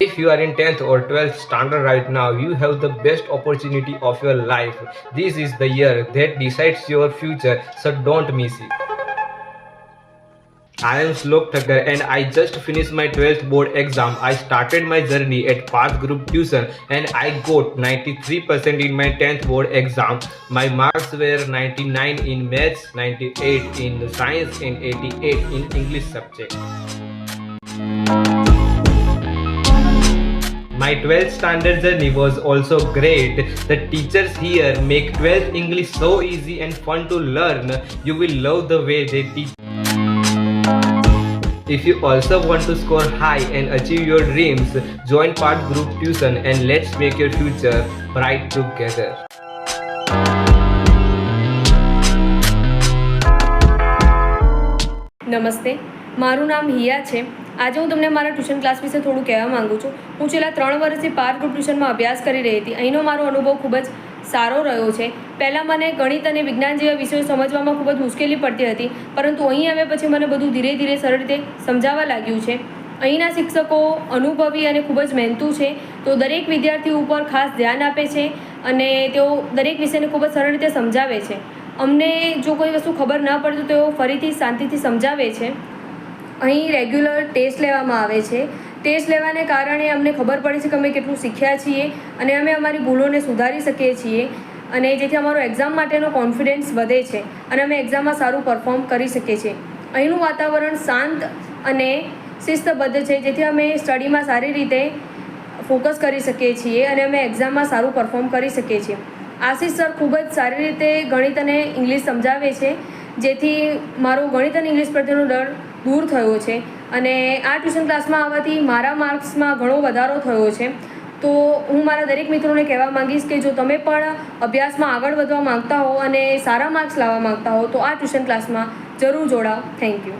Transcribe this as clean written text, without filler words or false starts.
If you are in 10th or 12th standard right now, you have the best opportunity of your life. This is the year that decides your future, so don't miss it. I am Slok Thakkar and I just finished my 12th board exam. I started my journey at Path Group Tuition and I got 93% in my 10th board exam. My marks were 99 in maths, 98 in science and 88 in English subject. My 12th standard journey was also great. The teachers here make 12th English so easy and fun to learn. You will love the way they teach. If you also want to score high and achieve your dreams, join Path Group Tuition and let's make your future bright together. નમસ્તે, મારું નામ હિયા છે. આજે હું તમને મારા tuition class વિશે થોડું કહેવા માગું છું. હું છેલ્લા 3 વર્ષથી પાર્થ ગ્રુપ ટ્યુશનમાં અભ્યાસ કરી રહી હતી. અહીંનો મારો અનુભવ ખૂબ જ સારો રહ્યો છે. પહેલાં મને ગણિત અને વિજ્ઞાન જેવા વિષયો સમજવામાં ખૂબ જ મુશ્કેલી પડતી હતી, પરંતુ અહીં આવ્યા પછી મને બધું ધીરે ધીરે સરળ રીતે સમજાવવા લાગ્યું છે. અહીંના શિક્ષકો અનુભવી અને ખૂબ જ મહેનતુ છે. તો દરેક વિદ્યાર્થી ઉપર ખાસ ધ્યાન આપે છે અને તેઓ દરેક વિષયને ખૂબ જ સરળ રીતે સમજાવે છે. અમને જો કોઈ વસ્તુ ખબર ન પડે તો તેઓ ફરીથી શાંતિથી સમજાવે છે. અહીં રેગ્યુલર ટેસ્ટ લેવામાં આવે છે. ટેસ્ટ લેવાને કારણે અમને ખબર પડે છે કે અમે કેટલું શીખ્યા છીએ અને અમે અમારી ભૂલોને સુધારી શકીએ છીએ અને જેથી અમારો એક્ઝામ માટેનો કોન્ફિડન્સ વધે છે અને અમે એક્ઝામમાં સારું પરફોર્મ કરી શકીએ છીએ. અહીંનું વાતાવરણ શાંત અને શિસ્તબદ્ધ છે, જેથી અમે સ્ટડીમાં સારી રીતે ફોકસ કરી શકીએ છીએ અને અમે એક્ઝામમાં સારું પરફોર્મ કરી શકીએ છીએ. આશિષ સર ખૂબ જ સારી રીતે ગણિત અને ઇંગ્લિશ સમજાવે છે, જેથી મારો ગણિત અને ઇંગ્લિશ પ્રત્યેનો ડર દૂર થયો છે અને આ ટ્યુશન ક્લાસમાં આવવાથી મારા માર્ક્સમાં ઘણો વધારો થયો છે. તો હું મારા દરેક મિત્રોને કહેવા માંગીશ કે જો તમે પણ અભ્યાસમાં આગળ વધવા માંગતા હો અને સારા માર્ક્સ લાવવા માંગતા હો તો આ ટ્યુશન ક્લાસમાં જરૂર જોડાઓ. Thank you.